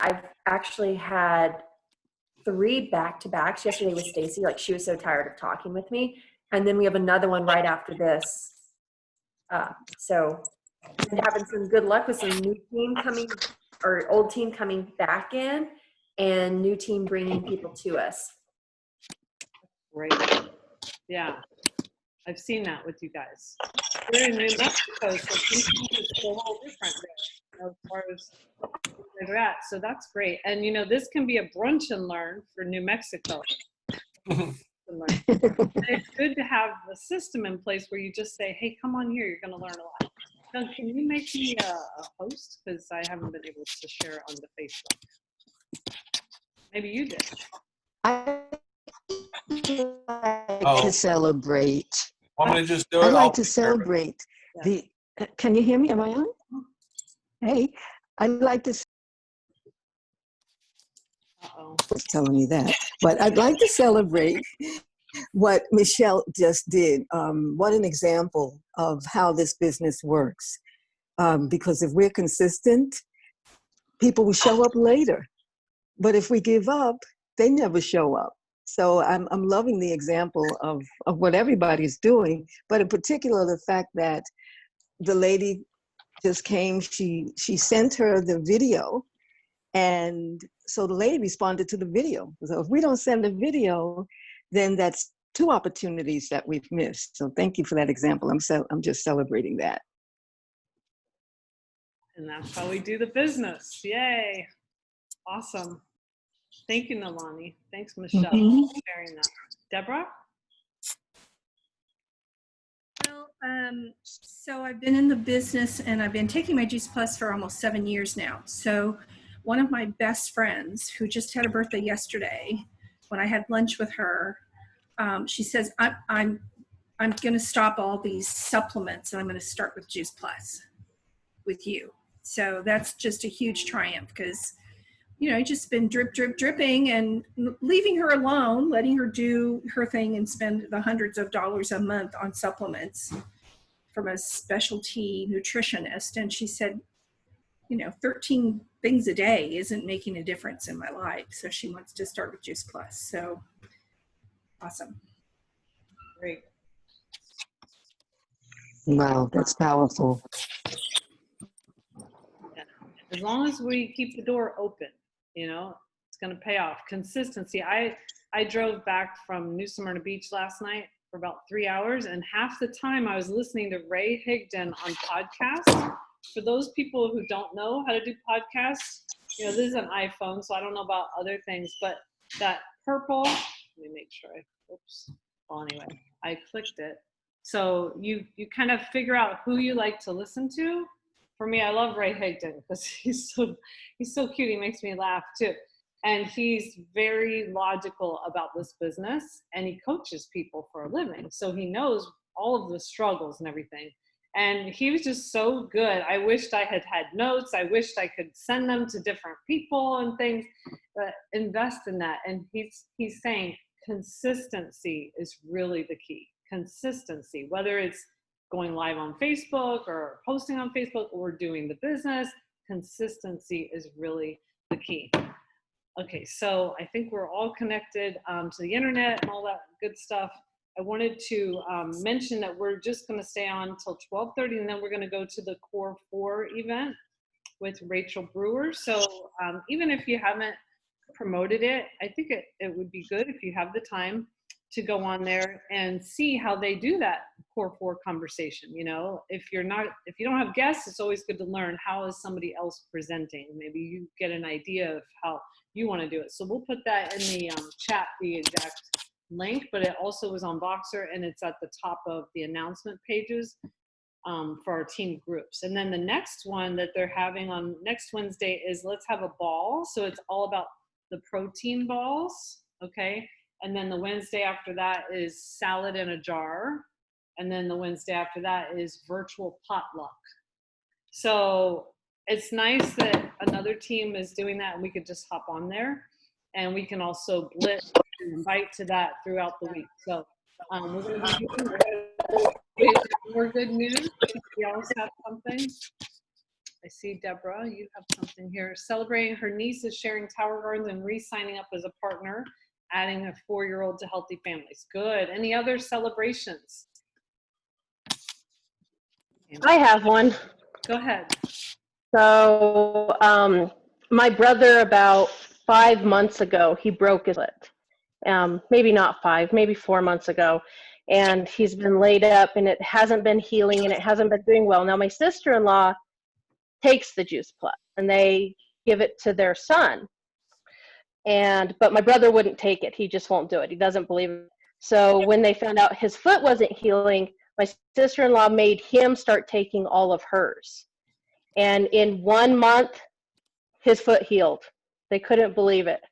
I've actually had 3 back-to-backs. Yesterday with Stacy, like she was so tired of talking with me. And then we have another one right after this. So I've been having some good luck with some new team coming, or old team coming back in, and new team bringing people to us. Great. Yeah, I've seen that with you guys. We're in New Mexico, so sometimes it's a little different there, as far as where they're at. So that's great. And you know, this can be a brunch and learn for New Mexico. It's good to have a system in place where you just say, hey, come on here, you're going to learn a lot. Now, can you make me a host? Because I haven't been able to share it on the Facebook. Maybe you did. I like to celebrate. Want me to just do it? I like to celebrate the. Can you hear me? Am I on? Hey, I like to. Was telling me that, but I'd like to celebrate what Michelle just did. What an example of how this business works. Because if we're consistent, people will show up later. But if we give up, they never show up. So I'm loving the example of what everybody's doing, but in particular, the fact that the lady just came, she sent her the video, and so the lady responded to the video. So if we don't send a video, then that's 2 opportunities that we've missed. So thank you for that example. I'm just celebrating that. And that's how we do the business. Yay. Awesome. Thank you, Nalani. Thanks, Michelle, for sharing that. Deborah? Well, so I've been in the business and I've been taking my Juice Plus for almost 7 years now. So one of my best friends who just had a birthday yesterday, when I had lunch with her, she says, I'm going to stop all these supplements and I'm going to start with Juice Plus with you. So that's just a huge triumph because, you know, just been dripping and leaving her alone, letting her do her thing and spend the hundreds of dollars a month on supplements from a specialty nutritionist. And she said, you know, 13 things a day isn't making a difference in my life. So she wants to start with Juice Plus. So awesome. Great. Wow, that's powerful. Yeah. As long as we keep the door open, you know, it's going to pay off. Consistency. I drove back from New Smyrna Beach last night for about 3 hours, and half the time I was listening to Ray Higdon on podcasts. For those people who don't know how to do podcasts, you know, this is an iPhone, so I don't know about other things, but that purple, let me make sure well, anyway, I clicked it. So you kind of figure out who you like to listen to. For me, I love Ray Higdon because he's so cute. He makes me laugh too. And he's very logical about this business, and he coaches people for a living. So he knows all of the struggles and everything. And he was just so good. I wished I had notes. I wished I could send them to different people and things, but invest in that. And he's saying consistency is really the key. Consistency, whether it's going live on Facebook or posting on Facebook or doing the business, consistency is really the key. Okay, so I think we're all connected to the internet and all that good stuff. I wanted to mention that we're just going to stay on until 12:30, and then we're going to go to the Core 4 event with Rachel Brewer. So even if you haven't promoted it, I think it would be good if you have the time to go on there and see how they do that Core 4 conversation. You know, if you don't have guests, it's always good to learn how is somebody else presenting. Maybe you get an idea of how you want to do it. So we'll put that in the chat, the exact link, but it also is on Voxer and it's at the top of the announcement pages for our team groups. And then the next one that they're having on next Wednesday is Let's Have a Ball. So it's all about the protein balls, okay? And then the Wednesday after that is Salad in a Jar. And then the Wednesday after that is Virtual Potluck. So it's nice that another team is doing that and we could just hop on there. And we can also blitz and invite to that throughout the week. So we're going to be doing more good news. If you else have something. I see Deborah, you have something here. Celebrating her niece is sharing Tower Gardens and re-signing up as a partner, adding a 4-year-old to Healthy Families. Good. Any other celebrations? I have one. Go ahead. So, my brother, about 5 months ago, he broke his foot. Maybe not 5, maybe 4 months ago. And he's been laid up and it hasn't been healing and it hasn't been doing well. Now, my sister-in-law takes the Juice Plus and they give it to their son. But my brother wouldn't take it. He just won't do it. He doesn't believe it. So when they found out his foot wasn't healing, my sister-in-law made him start taking all of hers. And in 1 month, his foot healed. They couldn't believe it.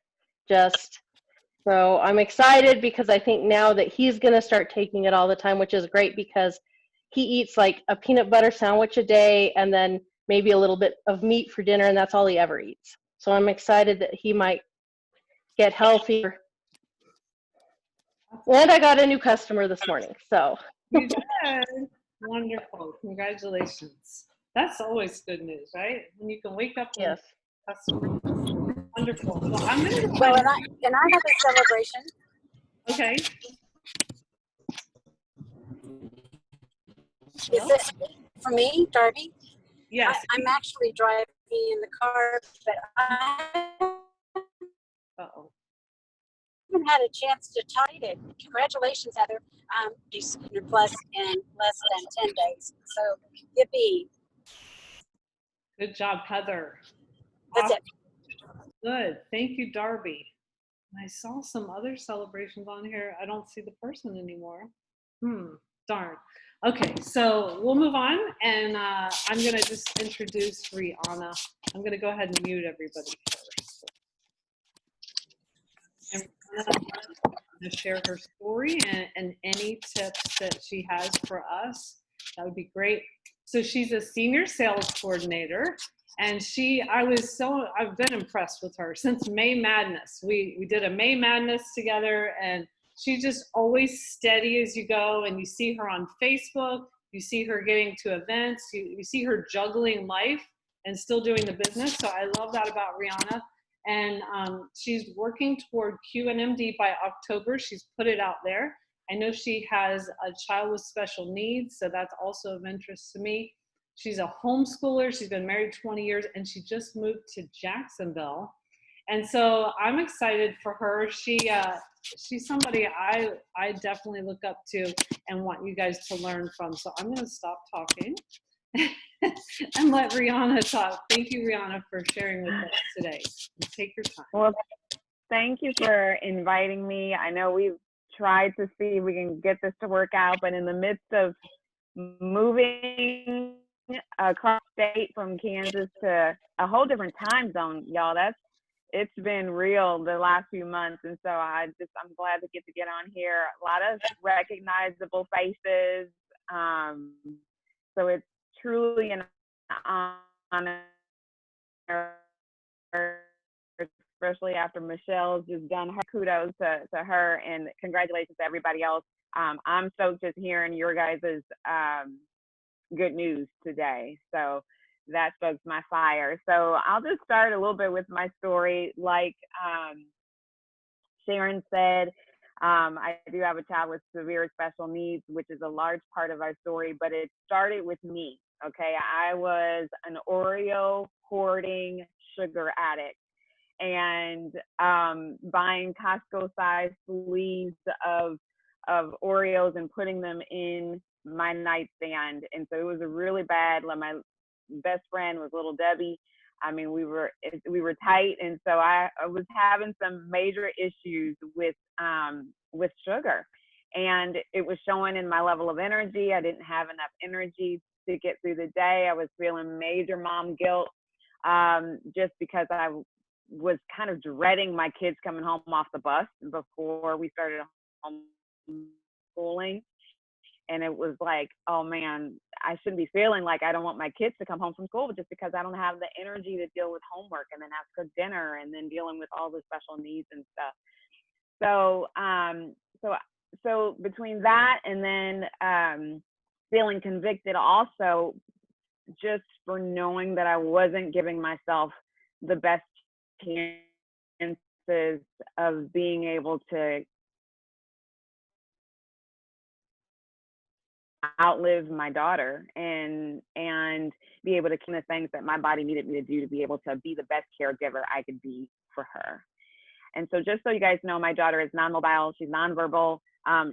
So I'm excited because I think now that he's going to start taking it all the time, which is great because he eats like a peanut butter sandwich a day and then maybe a little bit of meat for dinner, and that's all he ever eats. So I'm excited that he might get healthier. And I got a new customer this morning, so. You did. Wonderful. Congratulations. That's always good news, right? When you can wake up and Yes. customer. Wonderful. Well, I'm going to go Well, ahead. and I have a celebration. Okay. Is it for me, Darby? Yes. I'm actually driving in the car, but I Uh-oh. haven't had a chance to talk to it. Congratulations, Heather. Plus in less than 10 days. So, yippee. Good job, Heather. That's it. Good. Thank you, Darby. I saw some other celebrations on here. I don't see the person anymore. Darn. Okay, so we'll move on, and I'm going to just introduce Rhianna. I'm going to go ahead and mute everybody first. And Rhianna to share her story and any tips that she has for us. That would be great. So she's a senior sales coordinator, and I've been impressed with her since May Madness. We did a May Madness together, and she's just always steady as you go, and you see her on Facebook, you see her getting to events, you see her juggling life and still doing the business. So I love that about Rhianna. And she's working toward QNMD by October. She's put it out there. I know she has a child with special needs, so that's also of interest to me. She's a homeschooler. She's been married 20 years, and she just moved to Jacksonville. And so I'm excited for her. She's somebody I definitely look up to and want you guys to learn from. So I'm going to stop talking and let Rhianna talk. Thank you, Rhianna, for sharing with us today. Take your time. Well, thank you for inviting me. I know we've tried to see if we can get this to work out, but in the midst of moving across state from Kansas to a whole different time zone, y'all, it's been real the last few months. And so I'm glad to get on here. A lot of recognizable faces. So it's truly an honor, especially after Michelle's just done her. Kudos to her, and congratulations to everybody else. I'm stoked just hearing your guys' good news today. So that stokes my fire. So I'll just start a little bit with my story. Like Sharon said, I do have a child with severe special needs, which is a large part of our story, but it started with me. Okay, I was an Oreo hoarding sugar addict, and buying Costco-sized sleeves of Oreos and putting them in my nightstand. And so it was a really bad. Like, my best friend was Little Debbie. I mean, we were tight, and so I was having some major issues with sugar, and it was showing in my level of energy. I didn't have enough energy to get through the day. I was feeling major mom guilt, just because I was kind of dreading my kids coming home off the bus before we started homeschooling. And it was like, oh man, I shouldn't be feeling like I don't want my kids to come home from school just because I don't have the energy to deal with homework and then have to cook dinner and then dealing with all the special needs and stuff. So between that and then feeling convicted also just for knowing that I wasn't giving myself the best chances of being able to outlive my daughter and be able to do the things that my body needed me to do to be able to be the best caregiver I could be for her. And so just so you guys know, my daughter is non-mobile, she's nonverbal,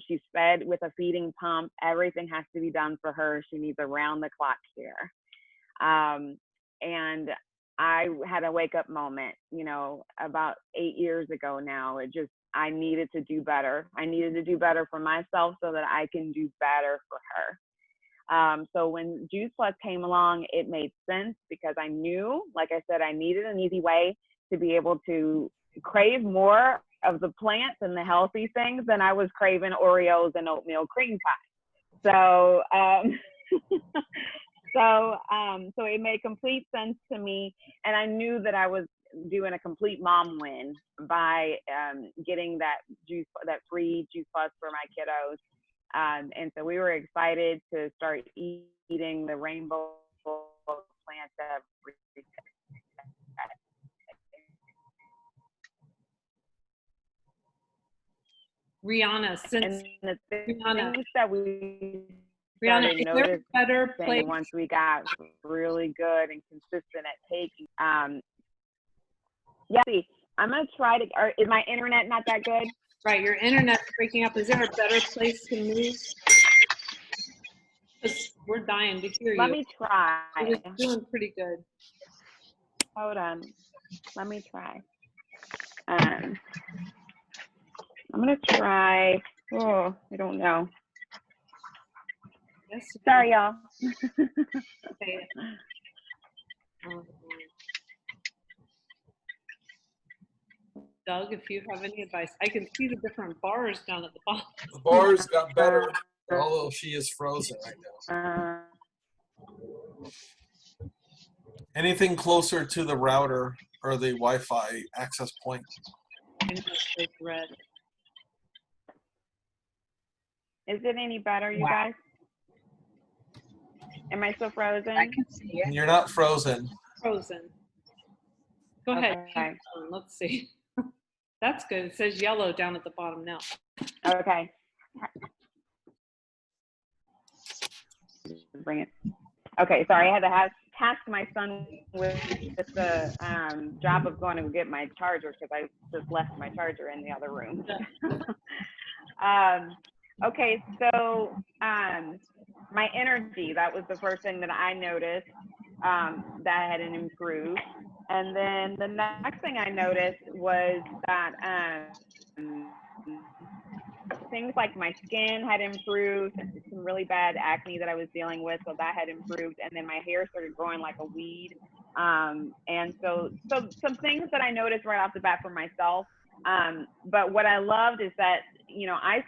she's fed with a feeding pump. Everything has to be done for her. She needs around the clock care. And I had a wake up moment, you know, about 8 years ago now. I needed to do better. I needed to do better for myself so that I can do better for her. So when Juice Plus came along, it made sense because I knew, like I said, I needed an easy way to be able to crave more of the plants and the healthy things than I was craving Oreos and oatmeal cream pie. So, so it made complete sense to me, and I knew that I was doing a complete mom win by getting that free Juice Plus for my kiddos. And so we were excited to start eating the rainbow plants every day. Rhianna, since And the Rhianna, things that we Rhianna, started is there a noticing better place? once we got really good and consistent at taking, see, I'm gonna try to. Is my internet not that good? Right, your internet's breaking up. Is there a better place to move? 'Cause we're dying to hear you. Let me try. It was doing pretty good. Hold on. Let me try. I'm gonna try. Oh, I don't know. Yes. Sorry, y'all. Okay. Doug, if you have any advice, I can see the different bars down at the bottom. The bars got better, although she is frozen right now. Anything closer to the router or the Wi-Fi access point? It's red. Is it any better, you guys? Am I still frozen? I can see you. You're not frozen. Frozen. Go ahead. Okay. Let's see. That's good. It says yellow down at the bottom now. Okay. Bring it. Okay, sorry, I had to task my son with the job of going to get my charger because I just left my charger in the other room. Okay, so my energy, that was the first thing that I noticed that had improved. And then the next thing I noticed was that things like my skin had improved, some really bad acne that I was dealing with, so that had improved. And then my hair started growing like a weed. And so some things that I noticed right off the bat for myself. But what I loved is that, you know, I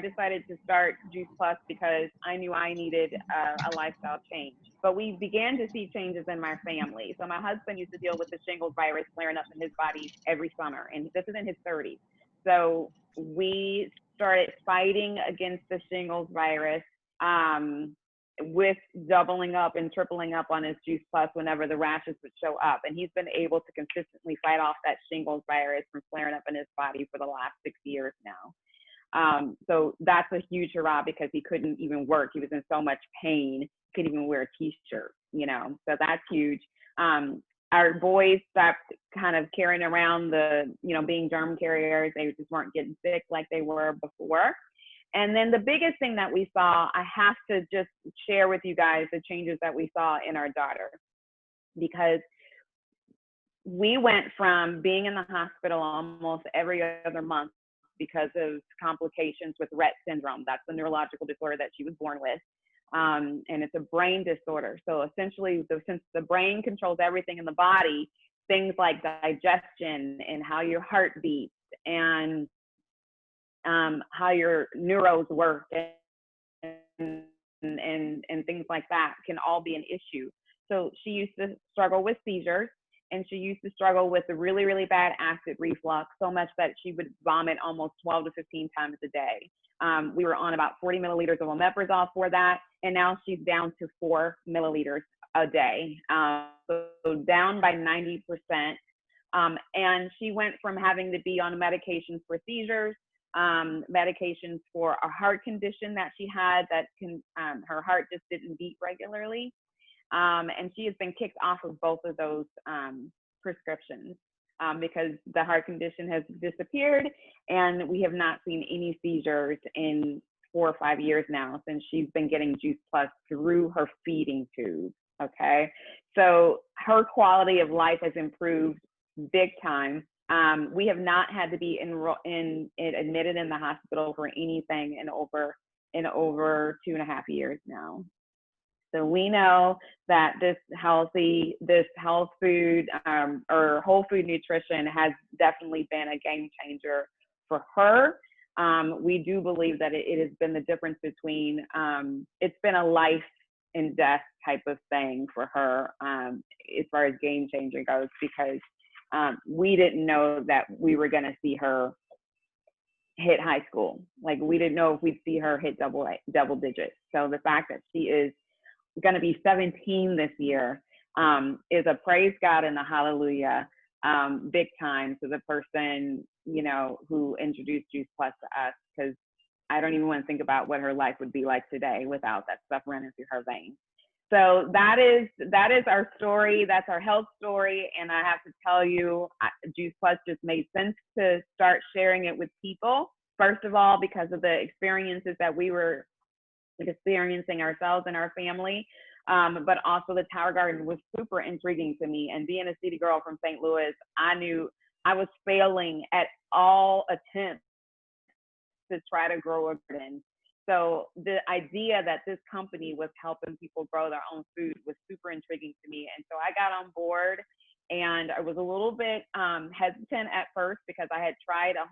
decided to start Juice Plus because I knew I needed a lifestyle change. But we began to see changes in my family. So my husband used to deal with the shingles virus flaring up in his body every summer, and this is in his 30s. So we started fighting against the shingles virus with doubling up and tripling up on his Juice Plus whenever the rashes would show up. And he's been able to consistently fight off that shingles virus from flaring up in his body for the last 6 years now. So that's a huge hurrah because he couldn't even work. He was in so much pain, he couldn't even wear a t-shirt, you know, so that's huge. Our boys stopped kind of carrying around the, you know, being germ carriers. They just weren't getting sick like they were before. And then the biggest thing that we saw, I have to just share with you guys the changes that we saw in our daughter, because we went from being in the hospital almost every other month because of complications with Rett syndrome. That's the neurological disorder that she was born with. And it's a brain disorder. So essentially, since the brain controls everything in the body, things like digestion and how your heart beats and how your neuros work and things like that can all be an issue. So she used to struggle with seizures, and she used to struggle with a really, really bad acid reflux, so much that she would vomit almost 12 to 15 times a day. We were on about 40 milliliters of omeprazole for that, and now she's down to 4 milliliters a day, so down by 90%. And she went from having to be on medications for seizures, medications for a heart condition that she had that her heart just didn't beat regularly. And she has been kicked off of both of those prescriptions because the heart condition has disappeared, and we have not seen any seizures in 4 or 5 years now since she's been getting Juice Plus through her feeding tube. Okay, so her quality of life has improved big time. We have not had to be admitted in the hospital for anything in over 2.5 years now. So we know that this health food or whole food nutrition has definitely been a game changer for her. We do believe that it has been the difference between, it's been a life and death type of thing for her as far as game changer goes, because we didn't know that we were going to see her hit high school. Like, we didn't know if we'd see her hit double digits. So the fact that she is going to be 17 this year is a praise God and a hallelujah, big time to the person, you know, who introduced Juice Plus to us, because I don't even want to think about what her life would be like today without that stuff running through her veins. So that is our story. That's our health story. And I have to tell you, Juice Plus just made sense to start sharing it with people. First of all, because of the experiences that we were experiencing ourselves and our family, but also the Tower Garden was super intriguing to me. And being a city girl from St. Louis, I knew I was failing at all attempts to try to grow a garden. So the idea that this company was helping people grow their own food was super intriguing to me. And so I got on board, and I was a little bit hesitant at first because I had tried a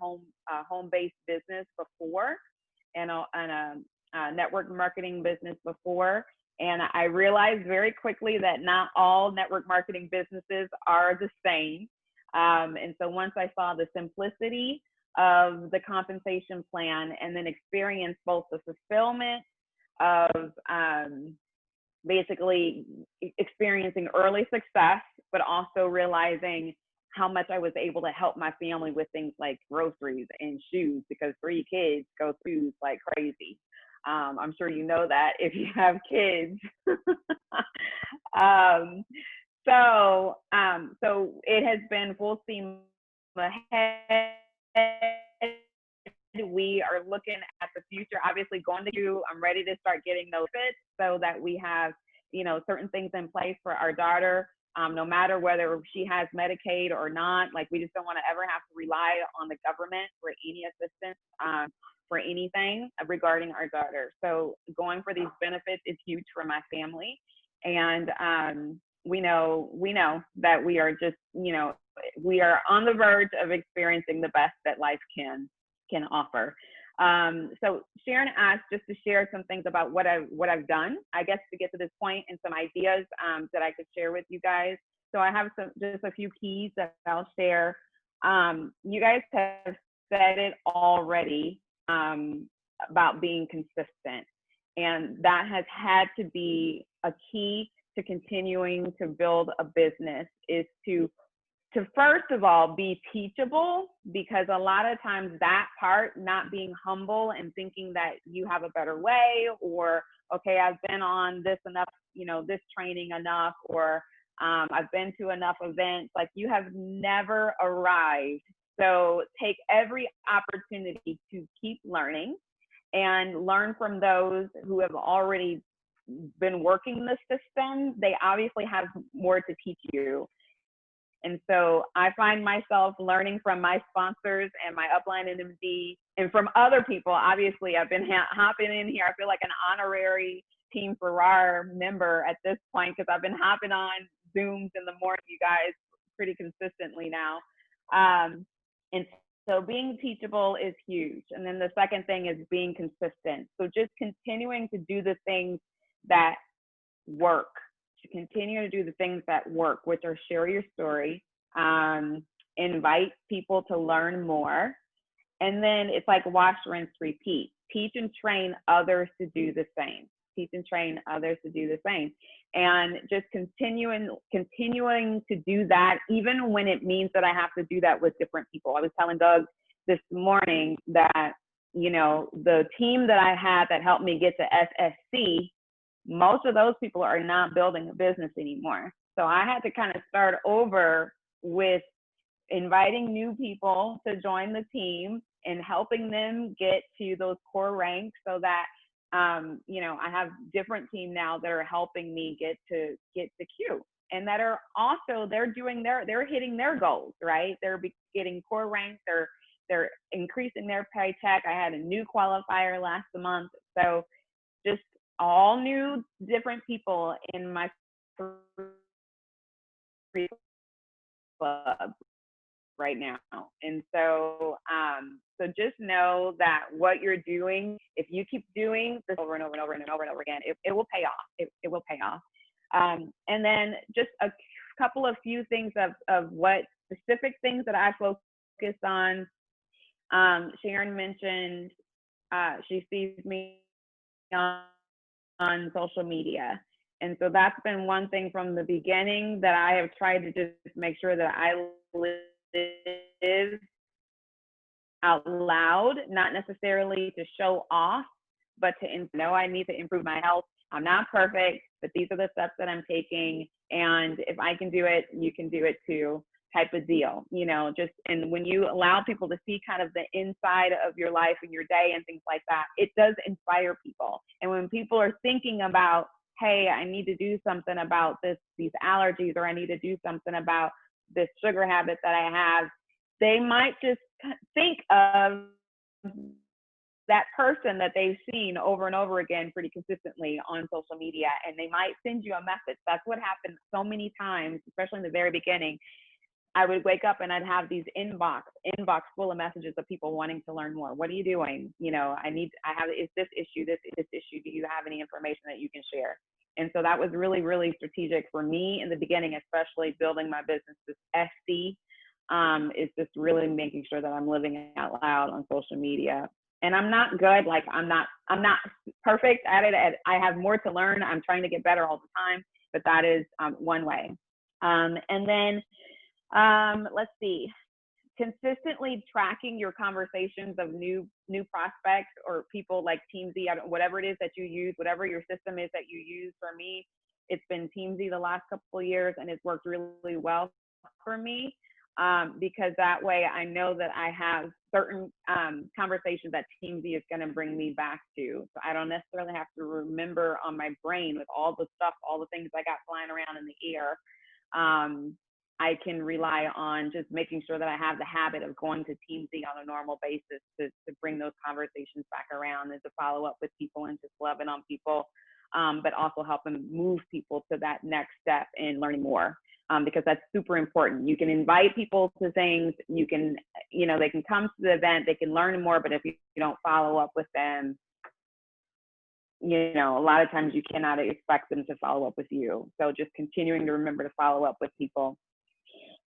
home-based business before and a network marketing business before. And I realized very quickly that not all network marketing businesses are the same. And so once I saw the simplicity of the compensation plan and then experienced both the fulfillment of basically experiencing early success, but also realizing how much I was able to help my family with things like groceries and shoes, because 3 kids go through like crazy. I'm sure you know that if you have kids. So it has been full steam ahead. We are looking at the future, obviously going to do, I'm ready to start getting those fits so that we have, you know, certain things in place for our daughter, no matter whether she has Medicaid or not. Like, we just don't want to ever have to rely on the government for any assistance for anything regarding our daughter. So going for these benefits is huge for my family. And we know that we are just, you know, we are on the verge of experiencing the best that life can offer. So Sharon asked just to share some things about what I've done, I guess, to get to this point, and some ideas that I could share with you guys. So I have just a few keys that I'll share. You guys have said it already about being consistent, and that has had to be a key to continuing to build a business, is to first of all be teachable, because a lot of times that part, not being humble and thinking that you have a better way, or okay, I've been on this enough, you know, this training enough, or I've been to enough events. Like, you have never arrived. So take every opportunity to keep learning and learn from those who have already been working the system. They obviously have more to teach you. And so I find myself learning from my sponsors and my upline NMD, and from other people. Obviously, I've been hopping in here. I feel like an honorary Team Farrar member at this point, because I've been hopping on Zooms in the morning, you guys, pretty consistently now. And so being teachable is huge. And then the second thing is being consistent. So just continuing to do the things that work, to continue to do the things that work, which are share your story, invite people to learn more. And then it's like wash, rinse, repeat. Teach and train others to do the same. teach and train others to do the same. And just continuing to do that, even when it means that I have to do that with different people. I was telling Doug this morning that, you know, the team that I had that helped me get to SSC, most of those people are not building a business anymore. So I had to kind of start over with inviting new people to join the team and helping them get to those core ranks so that, you know, I have different team now that are helping me get to Q, and that are also, they're hitting their goals, right? They're getting core ranks, they're increasing their paycheck. I had a new qualifier last month. So just all new different people in my club right now. And so, so just know that what you're doing, if you keep doing this over and over and over and over and over again, it will pay off. It will pay off. And then just a couple of few things of what specific things that I focus on. Sharon mentioned she sees me on social media. And so that's been one thing from the beginning that I have tried to just make sure that I live out loud, not necessarily to show off, but to know I need to improve my health. I'm not perfect, but these are the steps that I'm taking. And if I can do it, you can do it too, type of deal, you know, just, and when you allow people to see kind of the inside of your life and your day and things like that, it does inspire people. And when people are thinking about, hey, I need to do something about these allergies, or I need to do something about this sugar habit that I have, they might just think of that person that they've seen over and over again pretty consistently on social media, and they might send you a message. That's what happened so many times, especially in the very beginning. I would wake up and I'd have these inbox full of messages of people wanting to learn more. What are you doing? You know, is this issue, this issue, do you have any information that you can share? And so that was really, really strategic for me in the beginning, especially building my business, this SC, is just really making sure that I'm living out loud on social media. And I'm not good, like I'm not perfect at it. I have more to learn. I'm trying to get better all the time, but that is one way. And then let's see, consistently tracking your conversations of new prospects or people like TeamZ, whatever it is that you use, whatever your system is that you use. For me, it's been TeamZ the last couple of years, and it's worked really well for me, because that way I know that I have certain conversations that TeamZ is going to bring me back to. So I don't necessarily have to remember on my brain with all the stuff, all the things I got flying around in the air. I can rely on just making sure that I have the habit of going to TeamZ on a normal basis to bring those conversations back around and to follow up with people and just loving on people, but also helping move people to that next step in learning more, because that's super important. You can invite people to things, you can, you know, they can come to the event, they can learn more, but if you don't follow up with them, you know, a lot of times you cannot expect them to follow up with you. So just continuing to remember to follow up with people.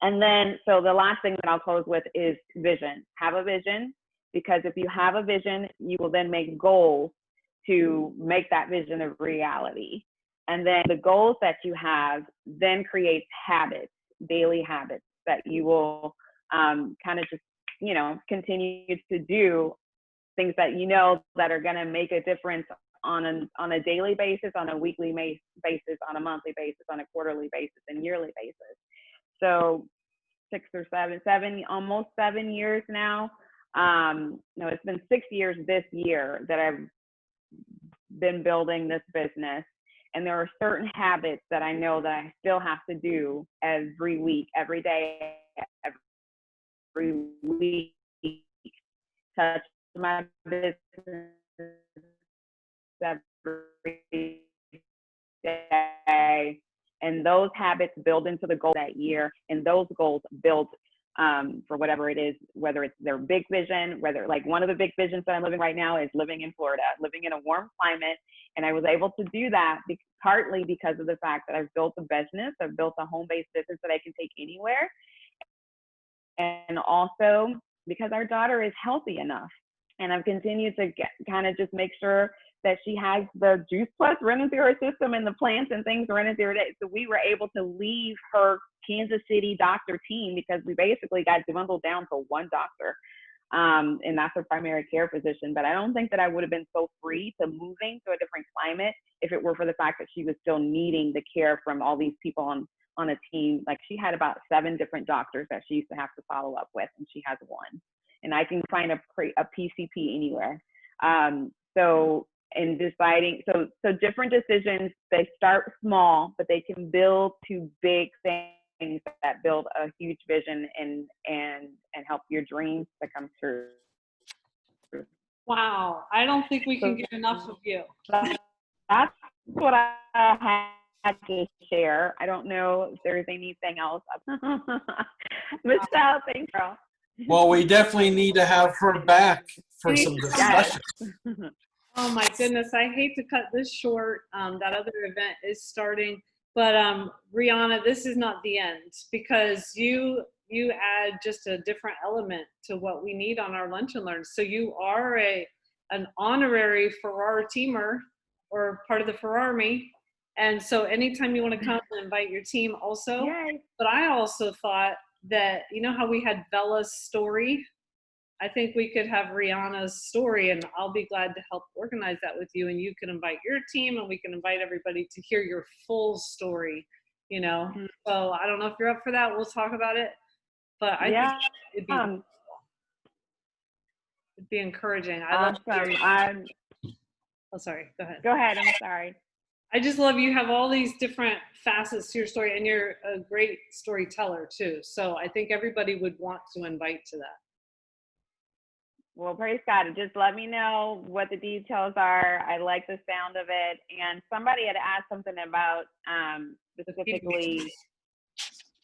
And then, so the last thing that I'll close with is vision. Have a vision, because if you have a vision, you will then make goals to make that vision a reality. And then the goals that you have then create habits, daily habits that you will kind of just, you know, continue to do, things that you know that are going to make a difference on a daily basis, on a weekly basis, on a monthly basis, on a quarterly basis, and yearly basis. So 6 or 7, almost 7 years now. No, it's been 6 years this year that I've been building this business. And there are certain habits that I know that I still have to do every week, every day, every week. Touch my business every day. And those habits build into the goal that year, and those goals build for whatever it is, whether it's their big vision, whether, like, one of the big visions that I'm living right now is living in Florida, living in a warm climate. And I was able to do that partly because of the fact that I've built a business, I've built a home-based business that I can take anywhere. And also because our daughter is healthy enough. And I've continued to kind of just make sure that she has the Juice Plus running through her system and the plants and things running through it. So we were able to leave her Kansas City doctor team because we basically got dwindled down to one doctor. And that's her primary care physician. But I don't think that I would have been so free to moving to a different climate if it were for the fact that she was still needing the care from all these people on a team. Like, she had about 7 different doctors that she used to have to follow up with, and she has one. And I can find a PCP anywhere. So in deciding, so different decisions, they start small, but they can build to big things that build a huge vision and help your dreams to come true. Wow. I don't think we can get enough of you. That's what I had to share. I don't know if there's anything else. Michelle, thanks, girl. Well, we definitely need to have her back for some discussion. Oh my goodness, I hate to cut this short. That other event is starting, but Rhianna, this is not the end, because you add just a different element to what we need on our Lunch and Learn. So you are an honorary Farrar teamer, or part of the Farrarmy. And so anytime you want to come and invite your team also. Yay. But I also thought that, you know how we had Bella's story? I think we could have Rhianna's story, and I'll be glad to help organize that with you. And you can invite your team, and we can invite everybody to hear your full story, you know? Mm-hmm. So I don't know if you're up for that. We'll talk about it. But I think it'd be encouraging. I love awesome. Oh, sorry. Go ahead. Go ahead. I'm sorry. I just love you have all these different facets to your story, and you're a great storyteller too. So I think everybody would want to invite to that. Well, praise God. Just let me know what the details are. I like the sound of it. And somebody had asked something about specifically,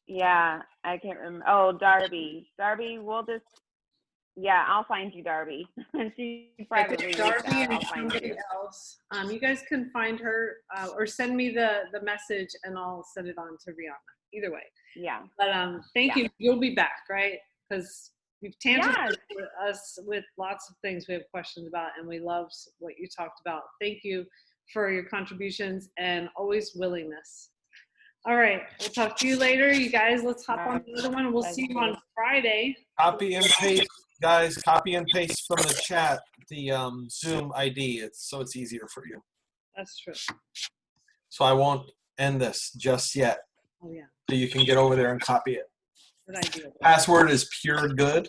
yeah, I can't remember. Oh, Darby. Darby, we'll just, yeah, I'll find you, Darby. And she privately Darby and I'll find somebody you. else. You guys can find her or send me the message, and I'll send it on to Rhianna. Either way. Yeah. But thank you. You'll be back, right? Because you've tangentially us with lots of things we have questions about, and we love what you talked about. Thank you for your contributions and always willingness. All right, we'll talk to you later, you guys. Let's hop on the other one. We'll see you on Friday. Copy and paste, guys. Copy and paste from the chat the Zoom ID. So it's easier for you. That's true. So I won't end this just yet. Oh yeah. So you can get over there and copy it. Good idea. Password is pure good.